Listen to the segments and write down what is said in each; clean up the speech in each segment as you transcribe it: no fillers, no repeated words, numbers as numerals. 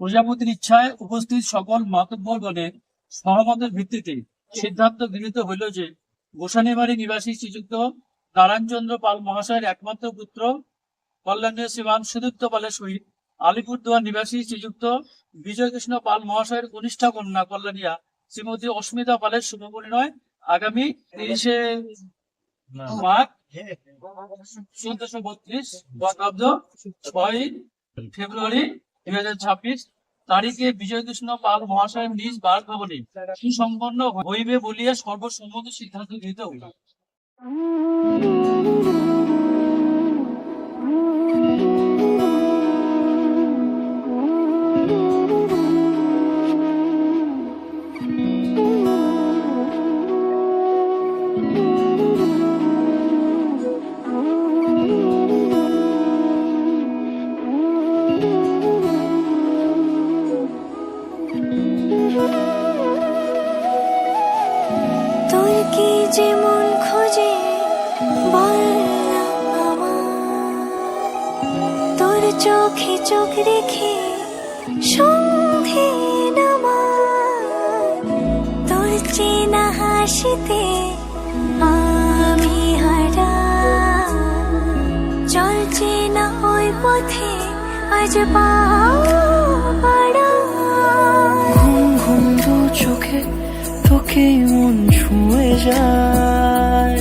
প্রজাপতির ইচ্ছায় উপস্থিত সকল মাতব্বরগণের সহমতের ভিত্তিতে সিদ্ধান্ত গৃহীত হইল যে গোসানিবাড়ি নিবাসী শ্রীযুক্ত নারায়ণচন্দ্র পাল মহাশয়ের একমাত্র পুত্র কল্যাণীয় শ্রীমান সুদীপ্ত পালের সহিত আলিপুরদুয়ার নিবাসী শ্রীযুক্ত বিজয়কৃষ্ণ পাল মহাশয়ের কনিষ্ঠা কন্যা কল্যাণিয়া শ্রীমতী অস্মিতা পালের শুভ পরিণয় আগামী 30শে মাঘ 1432 বঙ্গাব্দ 6 ফেব্রুয়ারি 2026 তারিখে বিজয়কৃষ্ণ পাল মহাশয়ের নিজ বাসভবনে সুসম্পন্ন হইবে বলিয়া সর্বসম্মত সিদ্ধান্ত গৃহীত হইল। তোর কি যেমন খোঁজে বল না আমার, তোর চোখে চোখ রেখে সন্ধে নামার, তোর চেনা হাসিতে আমি হারা, চল চেনা ওই পথে আজ পাড়া। ঘুম ঘুম দু চোখে তোকে মন ছুঁয়ে যায়,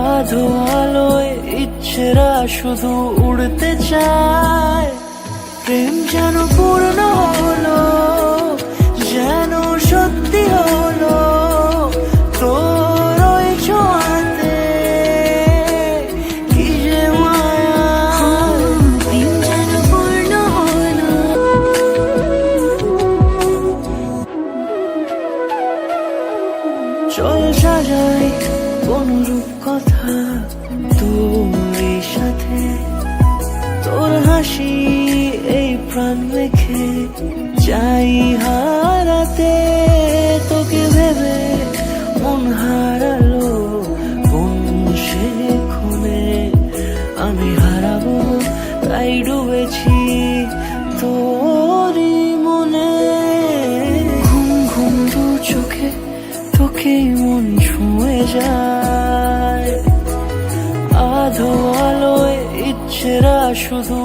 আধো আলোয় ইচ্ছেরা শুধু উড়তে চায়। প্রেম যেন পূর্ণ হলো, যেন সত্যি হলো, তোর ওই ছোঁয়াতে কি যে মায়া। প্রেম যেন পূর্ণ হলো, চল সাজাই কোন রূপকথা তোর সাথে, তোর হাসি এই প্রাণ রেখে চাই হারাতে। তোকে ভেবে মন হারালো কোন সে ক্ষণে, আমি হারাবো তাই ডুবেছি তোরই মনে। ঘুম ঘুম দু চোখে তোকে মন ছুঁয়ে যায়, আধো আলোয় ইচ্ছেরা শুধু